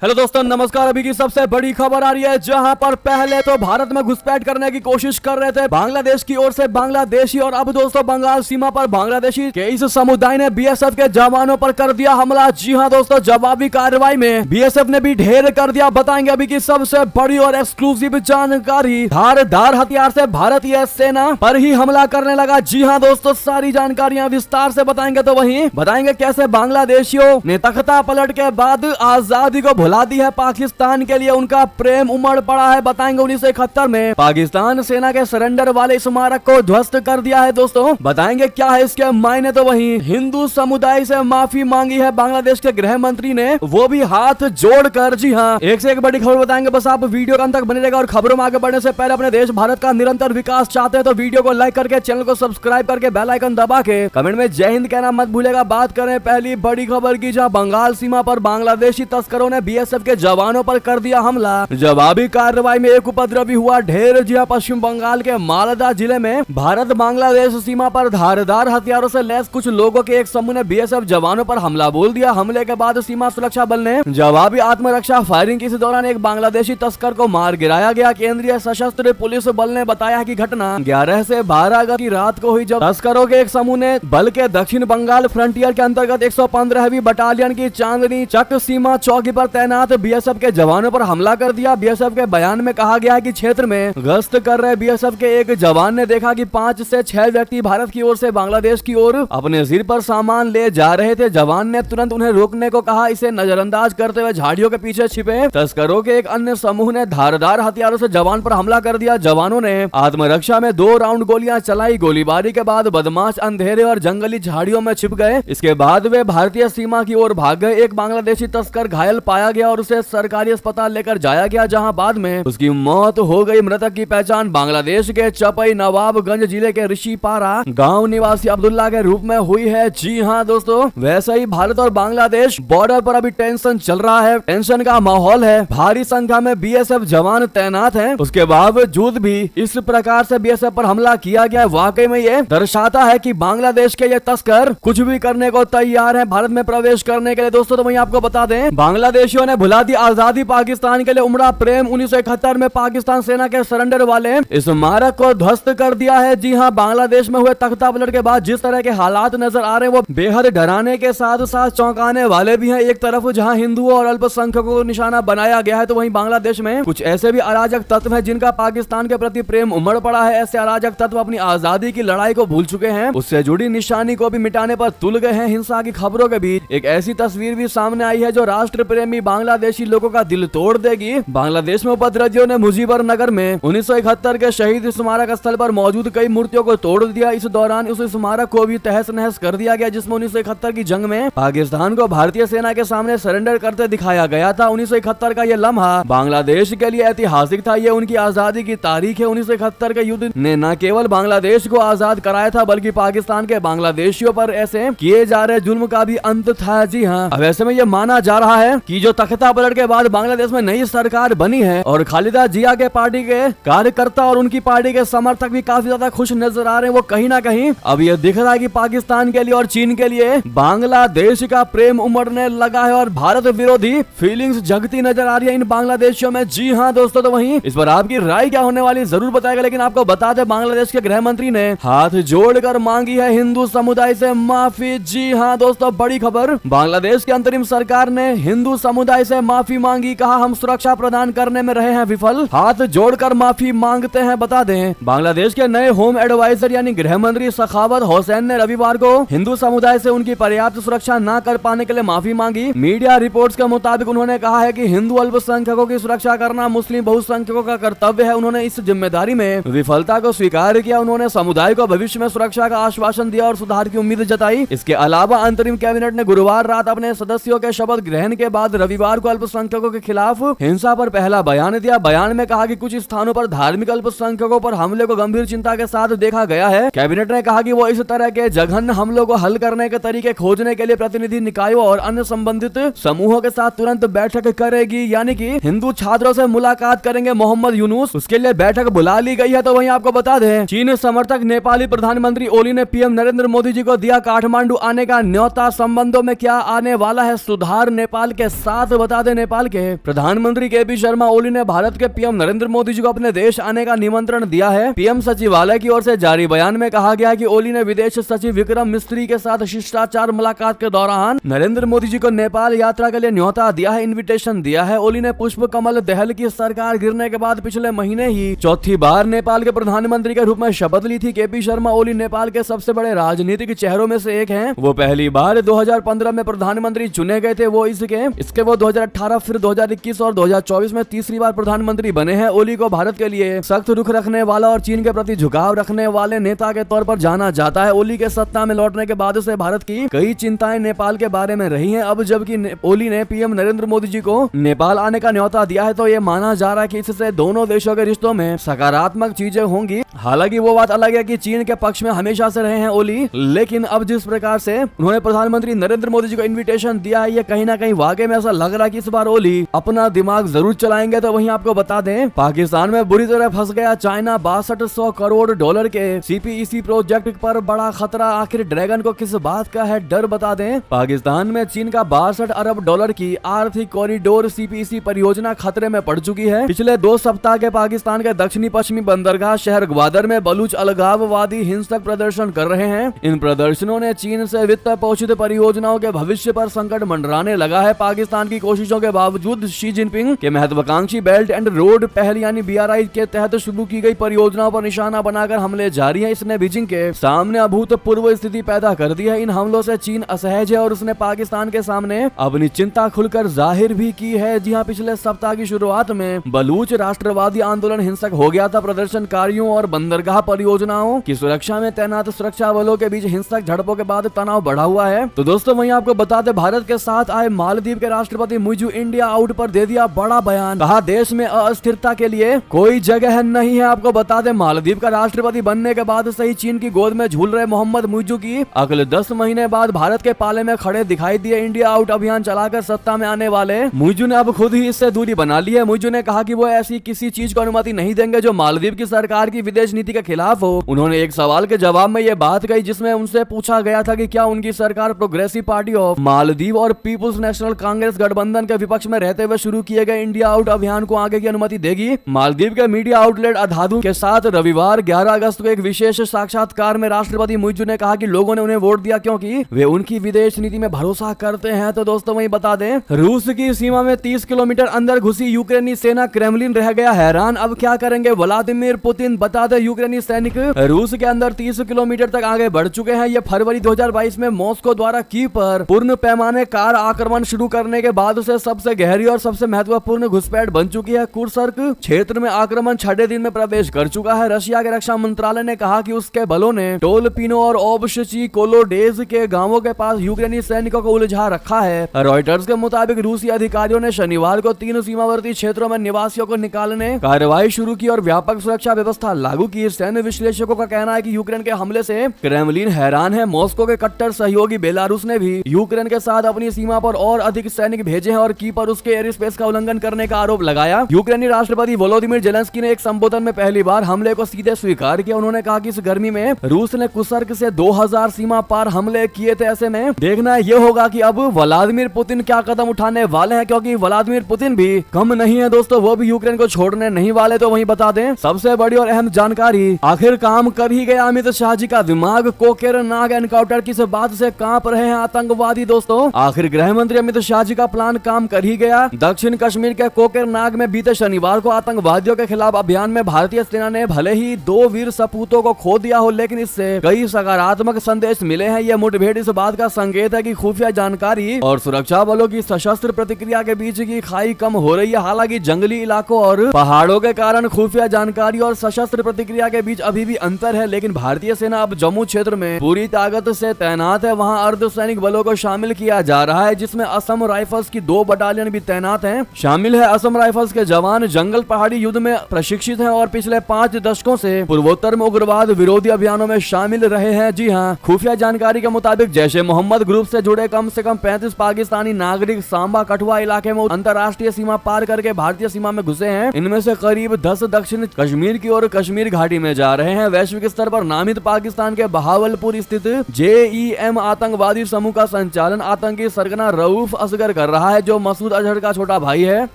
Hello दोस्तों, नमस्कार। अभी की सबसे बड़ी खबर आ रही है, जहां पर पहले तो भारत में घुसपैठ करने की कोशिश कर रहे थे बांग्लादेश की ओर से बांग्लादेशी, और अब दोस्तों बंगाल सीमा पर बांग्लादेशी के इस समुदाय ने बीएसएफ के जवानों पर कर दिया हमला। जी हां दोस्तों, जवाबी कार्रवाई में बीएसएफ ने भी ढेर कर दिया। बताएंगे अभी की सबसे बड़ी और एक्सक्लूसिव जानकारी। धारदार हथियार से भारतीय सेना पर ही हमला करने लगा। जी हाँ दोस्तों, सारी जानकारियां विस्तार से बताएंगे। तो वहीं बताएंगे कैसे बांग्लादेशियों ने तख्ता पलट के बाद आजादी को भुला दी है। पाकिस्तान के लिए उनका प्रेम उमड़ पड़ा है। बताएंगे 1971 में पाकिस्तान सेना के सरेंडर वाले स्मारक को ध्वस्त कर दिया है। दोस्तों बताएंगे क्या है इसके मायने। तो वहीं हिंदू समुदाय से माफी मांगी है बांग्लादेश के गृह मंत्री ने, वो भी हाथ जोड़कर। जी हाँ, एक से एक बड़ी खबर बताएंगे। बस आप वीडियो के अंत तक बने रहेगा। और खबरों में आगे बढ़ने से पहले अपने देश भारत का निरंतर विकास चाहते हैं तो वीडियो को लाइक करके, चैनल को सब्सक्राइब करके, बेल आइकन दबा के कमेंट में जय हिंद कहना मत भूलेगा। बात करें पहली बड़ी खबर की, जहां बंगाल सीमा पर बांग्लादेशी तस्करों ने बीएसएफ के जवानों पर कर दिया हमला। जवाबी कार्रवाई में एक उपद्रवी हुआ ढेर। जी पश्चिम बंगाल के मालदा जिले में भारत बांग्लादेश सीमा पर धारदार हथियारों से लैस कुछ लोगों के एक समूह ने बीएसएफ जवानों पर हमला बोल दिया। हमले के बाद सीमा सुरक्षा बल ने जवाबी आत्मरक्षा फायरिंग की। इस दौरान एक बांग्लादेशी तस्कर को मार गिराया गया। केंद्रीय सशस्त्र पुलिस बल ने बताया कि घटना 11 से 12 अगस्त की रात को हुई, जब तस्करों के एक समूह ने बल के दक्षिण बंगाल फ्रंटियर के अंतर्गत 115वीं बटालियन की चांदनी चक सीमा चौकी पर तैनात बीएसएफ के जवानों पर हमला कर दिया। बीएसएफ के बयान में कहा गया है कि क्षेत्र में गश्त कर रहे बीएसएफ के एक जवान ने देखा कि 5 से 6 व्यक्ति भारत की ओर से बांग्लादेश की ओर अपने सिर पर सामान ले जा रहे थे। जवान ने तुरंत उन्हें रोकने को कहा। इसे नजरअंदाज करते हुए झाड़ियों के पीछे छिपे तस्करों के एक अन्य समूह ने धारदार हथियारों से जवान पर हमला कर दिया। जवानों ने आत्मरक्षा में 2 राउंड गोलियां चलाई। गोलीबारी के बाद बदमाश अंधेरे और जंगली झाड़ियों में छिप गए। इसके बाद वे भारतीय सीमा की ओर भाग गए। एक बांग्लादेशी तस्कर घायल पाया गया और उसे सरकारी अस्पताल लेकर जाया गया, जहां बाद में उसकी मौत हो गई। मृतक की पहचान बांग्लादेश के चपई नवाबगंज जिले के ऋषिपारा गांव निवासी अब्दुल्ला के रूप में हुई है। जी हां दोस्तों, वैसे ही भारत और बांग्लादेश बॉर्डर पर अभी टेंशन चल रहा है। टेंशन का माहौल है। भारी संख्या में बीएसएफ जवान तैनात हैं। उसके बावजूद भी इस प्रकार से बीएसएफ पर हमला किया गया। वाकई में ये दर्शाता है कि बांग्लादेश के ये तस्कर कुछ भी करने को तैयार हैं भारत में प्रवेश करने के लिए। दोस्तों तो वहीं आपको बता दें, बांग्लादेशियों ने भुला दी आजादी। पाकिस्तान के लिए उमड़ा प्रेम। 1971 में पाकिस्तान सेना के सरेंडर वाले स्मारक को ध्वस्त कर दिया है। जी हां, बांग्लादेश में हुए तख्ता पलट के बाद जिस तरह के हालात नजर आ रहे हैं वो बेहद डराने के साथ साथ चौंकाने वाले भी हैं। एक तरफ जहां हिंदुओं और अल्पसंख्यकों को निशाना बनाया गया है, तो वहीं बांग्लादेश में कुछ ऐसे भी अराजक तत्व हैं जिनका पाकिस्तान के प्रति प्रेम उमड़ पड़ा है। ऐसे अराजक तत्व अपनी आजादी की लड़ाई को भूल चुके हैं, उससे जुड़ी निशानी को भी मिटाने पर तुल गए हैं। हिंसा की खबरों के बीच एक ऐसी तस्वीर भी सामने आई है जो राष्ट्र प्रेमी बांग्लादेशी लोगों का दिल तोड़ देगी। बांग्लादेश में उपद्रवियों ने मुजीबर नगर में 1971 के शहीद स्मारक स्थल पर मौजूद कई मूर्तियों को तोड़ दिया। इस दौरान उस स्मारक को भी तहस नहस कर दिया गया, जिसमें 1971 की जंग में पाकिस्तान को भारतीय सेना के सामने सरेंडर करते दिखाया गया था। 1971 का यह लम्हा बांग्लादेश के लिए ऐतिहासिक था। यह उनकी आजादी की तारीख है। 1971 के युद्ध ने न केवल बांग्लादेश को आजाद कराया था, बल्कि पाकिस्तान के बांग्लादेशियों पर ऐसे किए जा रहे जुल्म का भी अंत था। जी हाँ, अब ऐसे में यह माना जा रहा है कि जो तख्ता पलट के बाद बांग्लादेश में नई सरकार बनी है और खालिदा जिया के पार्टी के कार्यकर्ता और उनकी पार्टी के समर्थक भी काफी ज्यादा खुश नजर आ रहे हैं। वो कहीं ना कहीं अब ये दिख रहा है कि पाकिस्तान के लिए और चीन के लिए बांग्लादेश का प्रेम उमड़ने लगा है और भारत विरोधी फीलिंग्स जगती नजर आ रही है इन बांग्लादेशियों में। जी हाँ दोस्तों, तो वहीं इस पर आपकी राय क्या होने वाली जरूर बताएगा। लेकिन आपको बता दें, बांग्लादेश के गृह मंत्री ने हाथ जोड़कर मांगी है हिंदू समुदाय से माफी। जी हाँ दोस्तों, बड़ी खबर। बांग्लादेश की अंतरिम सरकार ने हिंदू समुदाय से माफी मांगी। कहा, हम सुरक्षा प्रदान करने में रहे हैं विफल, हाथ जोड़कर माफी मांगते हैं। बता दें, बांग्लादेश के नए होम एडवाइजर यानी गृह मंत्री सखावत हुसैन ने रविवार को हिंदू समुदाय से उनकी पर्याप्त सुरक्षा न कर पाने के लिए माफी मांगी। मीडिया रिपोर्ट्स के मुताबिक उन्होंने कहा है कि हिंदू अल्पसंख्यकों की सुरक्षा करना मुस्लिम बहुसंख्यकों का कर्तव्य है। उन्होंने इस जिम्मेदारी में विफलता को स्वीकार किया। उन्होंने समुदाय को भविष्य में सुरक्षा का आश्वासन दिया और सुधार की उम्मीद जताई। इसके अलावा अंतरिम कैबिनेट ने गुरुवार रात अपने सदस्यों के शपथ ग्रहण के बाद रविवार को अल्पसंख्यकों के खिलाफ हिंसा पर पहला बयान दिया। बयान में कहा कि कुछ स्थानों पर धार्मिक अल्पसंख्यकों पर हमले को गंभीर चिंता के साथ देखा गया है। कैबिनेट ने कहा कि वो इस तरह के जघन्य हमलों को हल करने के तरीके खोजने के लिए प्रतिनिधि निकायों और अन्य संबंधित समूहों के साथ तुरंत बैठक करेगी। यानी कि हिंदू छात्रों से मुलाकात करेंगे मोहम्मद यूनुस, उसके लिए बैठक बुला ली गई है। तो वहीं आपको बता दें, चीन समर्थक नेपाली प्रधानमंत्री ओली ने पीएम नरेंद्र मोदी जी को दिया काठमांडू आने का न्योता। संबंधों में क्या आने वाला है सुधार, नेपाल के साथ बात बता दें, नेपाल के प्रधानमंत्री केपी शर्मा ओली ने भारत के पीएम नरेंद्र मोदी जी को अपने देश आने का निमंत्रण दिया है। पीएम सचिवालय की ओर से जारी बयान में कहा गया कि ओली ने विदेश सचिव विक्रम मिस्त्री के साथ शिष्टाचार मुलाकात के दौरान नरेंद्र मोदी जी को नेपाल यात्रा के लिए न्योता दिया है, इन्विटेशन दिया है। ओली ने पुष्प कमल दहल की सरकार गिरने के बाद पिछले महीने ही चौथी बार नेपाल के प्रधानमंत्री के रूप में शपथ ली थी। केपी शर्मा ओली नेपाल के सबसे बड़े राजनीतिक चेहरों में से एक हैं। वो पहली बार 2015 में प्रधानमंत्री चुने गए थे। वो इसके वो 2018, फिर 2021 और 2024 में तीसरी बार प्रधानमंत्री बने हैं। ओली को भारत के लिए सख्त रुख रखने वाला और चीन के प्रति झुकाव रखने वाले नेता के तौर पर जाना जाता है। ओली के सत्ता में लौटने के बाद से भारत की कई चिंताएं नेपाल के बारे में रही हैं। अब जबकि ओली ने पीएम नरेंद्र मोदी जी को नेपाल आने का न्योता दिया है तो ये माना जा रहा है कि इससे दोनों देशों के रिश्तों में सकारात्मक चीजें होंगी। हालांकि वो बात अलग है कि चीन के पक्ष में हमेशा से रहे हैं ओली, लेकिन अब जिस प्रकार से उन्होंने प्रधानमंत्री नरेंद्र मोदी जी को इन्विटेशन दिया है, ये कहीं ना कहीं वाकई में ऐसा लग रहा है कि इस बार ओली अपना दिमाग जरूर चलाएंगे। तो वहीं आपको बता दें, पाकिस्तान में बुरी तरह फंस गया चाइना। 6200 करोड़ डॉलर के CPEC प्रोजेक्ट पर बड़ा खतरा। आखिर ड्रैगन को किस बात का है डर, बता दें। पाकिस्तान में चीन का 62 अरब डॉलर की आर्थिक कॉरिडोर CPEC परियोजना खतरे में पड़ चुकी है। पिछले 2 सप्ताह के पाकिस्तान के दक्षिणी पश्चिमी बंदरगाह शहर ग्वादर में बलूच अलगाववादी हिंसक प्रदर्शन कर रहे हैं। इन प्रदर्शनों ने चीन से वित्त पोषित परियोजनाओं के भविष्य पर संकट मंडराने लगा है। पाकिस्तान की कोशिशों के बावजूद शी जिनपिंग के महत्वाकांक्षी बेल्ट एंड रोड पहल यानी BRI के तहत शुरू की गई परियोजनाओं पर निशाना बनाकर हमले जारी हैं। इसने बीजिंग के सामने अभूतपूर्व स्थिति पैदा कर दी है। इन हमलों से चीन असहज है और उसने पाकिस्तान के सामने अपनी चिंता खुलकर जाहिर भी की है। जी हाँ, पिछले सप्ताह की शुरुआत में बलूच राष्ट्रवादी आंदोलन हिंसक हो गया था। प्रदर्शनकारियों और बंदरगाह परियोजनाओं की सुरक्षा में तैनात सुरक्षा बलों के बीच हिंसक झड़पों के बाद तनाव बढ़ा हुआ है। तो दोस्तों वहीं आपको बता दें, भारत के साथ आए मालदीव के राष्ट्रपति मुइज़ु इंडिया आउट पर दे दिया बड़ा बयान। कहा देश में अस्थिरता के लिए कोई जगह नहीं है। आपको बता दें, मालदीव का राष्ट्रपति बनने के बाद से ही चीन की गोद में झूल रहे मोहम्मद मुइज़ु की अगले 10 महीने बाद भारत के पाले में खड़े दिखाई दिए। इंडिया आउट अभियान चलाकर सत्ता में आने वाले मुइज़ु ने अब खुद ही इससे दूरी बना ली है। मुइज़ु ने कहा कि वो ऐसी किसी चीज को अनुमति नहीं देंगे जो मालदीव की सरकार की विदेश नीति के खिलाफ हो। उन्होंने एक सवाल के जवाब में ये बात कही जिसमें उनसे पूछा गया था कि क्या उनकी सरकार प्रोग्रेसिव पार्टी ऑफ मालदीव और पीपुल्स नेशनल कांग्रेस गठबंधन के विपक्ष में रहते हुए शुरू किए गए इंडिया आउट अभियान को आगे की अनुमति देगी। मालदीव के मीडिया आउटलेट अधाधु के साथ रविवार 11 अगस्त को एक विशेष साक्षात्कार में राष्ट्रपति मुइज़ु ने कहा कि लोगों ने उन्हें वोट दिया क्योंकि वे उनकी विदेश नीति में भरोसा करते हैं। तो दोस्तों वहीं बता दें, रूस की सीमा में 30 किलोमीटर अंदर घुसी यूक्रेनी सेना क्रेमलिन रह गया हैरान। अब क्या करेंगे व्लादिमीर पुतिन, बता दें यूक्रेनी सैनिक रूस के अंदर 30 किलोमीटर तक आगे बढ़ चुके हैं। ये फरवरी 2022 में मॉस्को द्वारा कीव पर पूर्ण पैमाने कार आक्रमण शुरू करने के बाद से सबसे गहरी और सबसे महत्वपूर्ण घुसपैठ बन चुकी है। कुर्स्क क्षेत्र में आक्रमण 6 दिन में प्रवेश कर चुका है। रशिया के रक्षा मंत्रालय ने कहा कि उसके बलों ने टोलपिनो और ओब्शची कोलोडेज के गांवों के पास यूक्रेनी सैनिकों को उलझा रखा है। रॉयटर्स के मुताबिक रूसी अधिकारियों ने शनिवार को 3 सीमावर्ती क्षेत्रों में निवासियों को निकालने कार्रवाई शुरू की और व्यापक सुरक्षा व्यवस्था लागू की। सैन्य विश्लेषकों का कहना है कि यूक्रेन के हमले से क्रेमलिन हैरान है। मॉस्को के कट्टर सहयोगी बेलारूस ने भी यूक्रेन के साथ अपनी सीमा पर और अधिक सैनिक भेजे हैं और कीव पर उसके एयर स्पेस का उल्लंघन करने का आरोप लगाया। यूक्रेनी राष्ट्रपति वोलोदिमीर जेलेंस्की ने एक संबोधन में पहली बार हमले को सीधे स्वीकार किया। उन्होंने कहा कि इस गर्मी में रूस ने कुर्स्क से 2000 सीमा पार हमले किए थे। ऐसे में देखना ये होगा कि अब व्लादिमीर पुतिन क्या कदम उठाने वाले हैं, क्योंकि व्लादिमीर पुतिन भी कम नहीं है दोस्तों, वो भी यूक्रेन को छोड़ने नहीं वाले। तो वहीं बता दें, सबसे बड़ी और अहम जानकारी, आखिर काम कर ही गया अमित शाह जी का दिमाग। कोकेरनाग एनकाउंटर किस बात से कांप रहे हैं आतंकवादी दोस्तों। आखिर गृह मंत्री अमित शाह जी का प्लान काम कर ही गया। दक्षिण कश्मीर के कोकेरनाग में बीते शनिवार को आतंकवादियों के खिलाफ अभियान में भारतीय सेना ने भले ही 2 वीर सपूतों को खो दिया हो, लेकिन इससे कई सकारात्मक संदेश मिले हैं। यह मुठभेड़ इस बात का संकेत है कि खुफिया जानकारी और सुरक्षा बलों की सशस्त्र प्रतिक्रिया के बीच की खाई कम हो रही है। हालांकि जंगली इलाकों और पहाड़ों के कारण खुफिया जानकारी और सशस्त्र प्रतिक्रिया के बीच अभी भी अंतर है, लेकिन भारतीय सेना अब जम्मू क्षेत्र में पूरी ताकत से तैनात है। वहां अर्धसैनिक बलों को शामिल किया जा रहा है, जिसमें असम राइफल्स की 2 बटालियन भी तैनात हैं। शामिल है असम राइफल्स के जवान जंगल पहाड़ी युद्ध में प्रशिक्षित हैं और पिछले 5 दशकों से पूर्वोत्तर में उग्रवाद विरोधी अभियानों में शामिल रहे हैं। जी हाँ, खुफिया जानकारी के मुताबिक जैश ए मोहम्मद ग्रुप से जुड़े कम से कम 35 पाकिस्तानी नागरिक सांबा कठुआ इलाके में अंतर्राष्ट्रीय सीमा पार करके भारतीय सीमा में घुसे हैं। इनमें से करीब 10 दक्षिण कश्मीर की ओर कश्मीर घाटी में जा रहे हैं। वैश्विक स्तर पर नामित पाकिस्तान के बहावलपुर स्थित JEM आतंकवादी समूह का संचालन आतंकी सरगना रऊफ असगर कर रहा है जो मसूद अजहर का छोटा भाई है।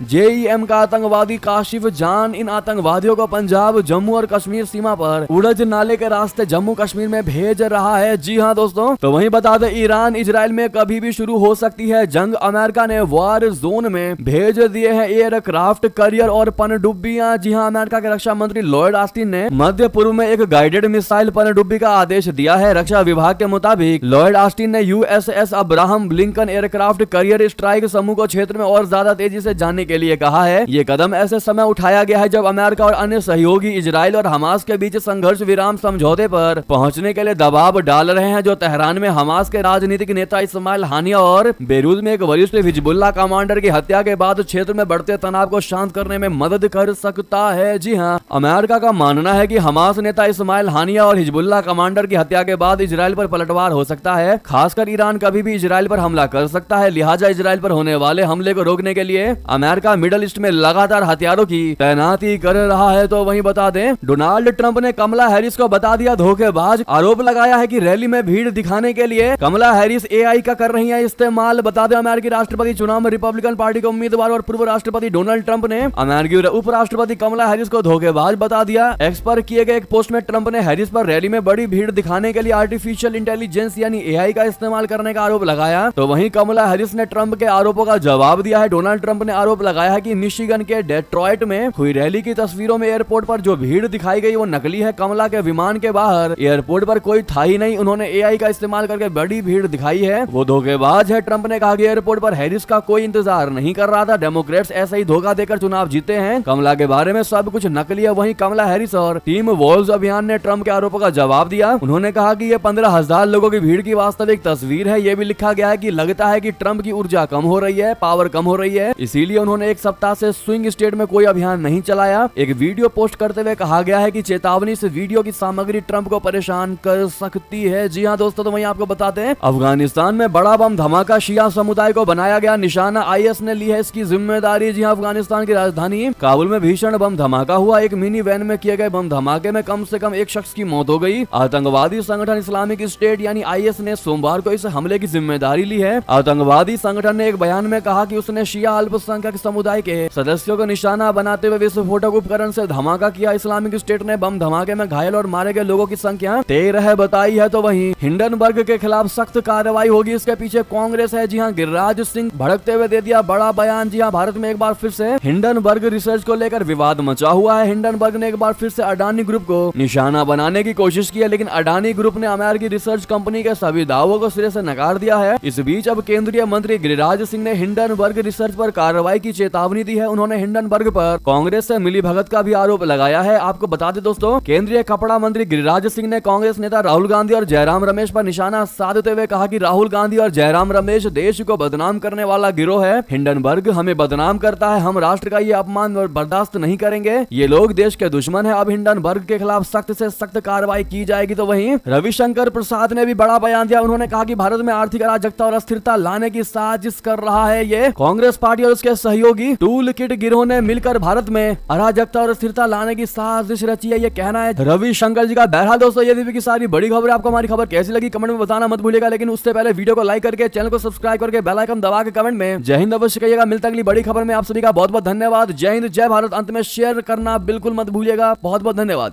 JEM का आतंकवादी काशिफ जान इन आतंकवादियों को पंजाब, जम्मू और कश्मीर सीमा पर उड़ज नाले के रास्ते जम्मू कश्मीर में भेज रहा है। जी हाँ दोस्तों, तो वहीं बता दें ईरान इजराइल में कभी भी शुरू हो सकती है जंग। अमेरिका ने वार जोन में भेज दिए हैं एयरक्राफ्ट कैरियर और पनडुब्बियां। जी हाँ, अमेरिका के रक्षा मंत्री लॉयड ऑस्टिन ने मध्य पूर्व में एक गाइडेड मिसाइल पनडुब्बी का आदेश दिया है। रक्षा विभाग के मुताबिक लॉयड ऑस्टिन ने USS Abraham Lincoln aircraft carrier strike समूह को क्षेत्र में और ज्यादा तेजी से जाने के लिए कहा है। ये कदम ऐसे समय उठाया गया है जब अमेरिका और अन्य सहयोगी इजराइल और हमास के बीच संघर्ष विराम समझौते पर पहुंचने के लिए दबाव डाल रहे हैं, जो तेहरान में हमास के राजनीतिक नेता इस्माइल हानिया और बेरूज में एक वरिष्ठ हिजबुल्लाह कमांडर की हत्या के बाद क्षेत्र में बढ़ते तनाव को शांत करने में मदद कर सकता है। जी हाँ, अमेरिका का मानना है कि हमास नेता इस्माइल हानिया और हिजबुल्लाह कमांडर की हत्या के बाद इजराइल पर पलटवार हो सकता है। खासकर ईरान कभी भी इजराइल पर हमला कर सकता है, लिहाजा इजराइल पर होने वाले हमले को रोकने के लिए अमेरिका मिडल ईस्ट में लगातार हथियारों की तैनाती कर रहा है। तो वहीं बता दें, डोनाल्ड ट्रंप ने कमला हैरिस को बता दिया धोखेबाज। आरोप लगाया है कि रैली में भीड़ दिखाने के लिए कमला हैरिस AI का कर रही है इस्तेमाल। बता दें, अमेरिकी राष्ट्रपति चुनाव में रिपब्लिकन पार्टी के उम्मीदवार और पूर्व राष्ट्रपति डोनाल्ड ट्रंप ने अमेरिकी उपराष्ट्रपति कमला हैरिस को धोखेबाज बता दिया। एक्स पर किए गए एक पोस्ट में ट्रंप ने हैरिस पर रैली में बड़ी भीड़ दिखाने के लिए आर्टिफिशियल इंटेलिजेंस यानी AI का इस्तेमाल करने का आरोप लगाया। तो वहीं कमला हैरिस ने ट्रंप के आरोपों का जवाब दिया है। डोनाल्ड ट्रंप ने आरोप लगाया है कि मिशिगन के डेट्रॉइट में हुई रैली की तस्वीरों में एयरपोर्ट पर जो भीड़ दिखाई गई वो नकली है। कमला के विमान के बाहर एयरपोर्ट पर कोई था ही नहीं, उन्होंने AI का इस्तेमाल करके बड़ी भीड़ दिखाई है, वो धोखेबाज है। ट्रंप ने कहा कि एयरपोर्ट पर हैरिस का कोई इंतजार नहीं कर रहा था, डेमोक्रेट्स ऐसे ही धोखा देकर चुनाव जीते हैं, कमला के बारे में सब कुछ नकली है। वहीं कमला हैरिस और टीम वॉल्स अभियान ने ट्रंप के आरोपों का जवाब दिया। उन्होंने कहा कि ये 15,000 लोगों की भीड़ की वास्तविक तस्वीर है। ये भी लिखा गया है कि लगता है कि ट्रंप की ऊर्जा कम हो रही है, पावर कम हो रही है, इसीलिए उन्होंने एक सप्ताह से स्विंग स्टेट में कोई अभियान नहीं चलाया। एक वीडियो पोस्ट करते हुए कहा गया है कि चेतावनी से वीडियो की सामग्री ट्रंप को परेशान कर सकती है। जी हाँ दोस्तों, तो वहीं आपको बताते हैं, अफगानिस्तान में बड़ा बम धमाका, शिया समुदाय को बनाया गया निशाना, IS ने ली है इसकी जिम्मेदारी। जी हाँ, अफगानिस्तान की राजधानी काबुल में भीषण बम धमाका हुआ। एक मिनी वैन में किए गए बम धमाके में कम से कम एक शख्स की मौत हो गई। आतंकवादी संगठन इस्लामिक स्टेट यानी IS ने सोमवार को इस हमले की जिम्मेदारी ली है। आतंकवादी संगठन ने एक बयान में कहा कि उसने शिया अल्पसंख्यक समुदाय के सदस्यों को निशाना बनाते हुए विस्फोटक उपकरण से धमाका किया। इस्लामिक स्टेट ने बम धमाके में घायल और मारे गए लोगों की संख्या 13 बताई है। तो वहीं हिंडनबर्ग के खिलाफ सख्त कार्रवाई होगी, इसके पीछे कांग्रेस है। जी हाँ, गिरिराज सिंह भड़कते हुए दे दिया बड़ा बयान। जी हाँ, भारत में एक बार फिर से हिंडनबर्ग रिसर्च को लेकर विवाद मचा हुआ है। हिंडनबर्ग ने एक बार फिर से अडानी ग्रुप को निशाना बनाने की कोशिश की है, लेकिन अडानी ग्रुप ने अमेरिकी रिसर्च कंपनी के सभी दावों को सिरे से नकार दिया है। इस बीच अब केंद्रीय मंत्री गिरिराज सिंह ने हिंडनबर्ग रिसर्च पर कार्रवाई की चेतावनी दी है। उन्होंने हिंडनबर्ग पर कांग्रेस से मिलीभगत का भी आरोप लगाया है। आपको बता दें दोस्तों, केंद्रीय कपड़ा मंत्री गिरिराज सिंह ने कांग्रेस नेता राहुल गांधी और जयराम रमेश पर निशाना साधते हुए कहा कि राहुल गांधी और जयराम रमेश देश को बदनाम करने वाला गिरोह है। हिंडनबर्ग हमें बदनाम करता है, हम राष्ट्र का ये अपमान बर्दाश्त नहीं करेंगे, ये लोग देश के दुश्मन है। अब हिंडनबर्ग के खिलाफ सख्त से सख्त कार्रवाई की जाएगी। तो वहीं रविशंकर प्रसाद ने भी बड़ा बयान दिया। उन्होंने कहा कि भारत में आर्थिक अराजकता और अस्थिरता लाने की साजिश कर रहा है ये कांग्रेस पार्टी और उसके सहयोगी टूल किट गिरोह ने मिलकर भारत में अराजकता और स्थिरता लाने की साजिश रची है, ये कहना है रविशंकर जी का। बहरहाल दोस्तों, ये भी की सारी बड़ी खबर। आपको हमारी खबर कैसी लगी कमेंट में बताना मत भूलिएगा, लेकिन उससे पहले वीडियो को लाइक करके चैनल को सब्सक्राइब करके बेल आइकन दबा के कमेंट में जय हिंद अवश्य कहिएगा। मिलता अगली बड़ी खबर में। आप सभी का बहुत बहुत धन्यवाद। जय हिंद, जय भारत। अंत में शेयर करना बिल्कुल मत भूलिएगा। बहुत बहुत धन्यवाद।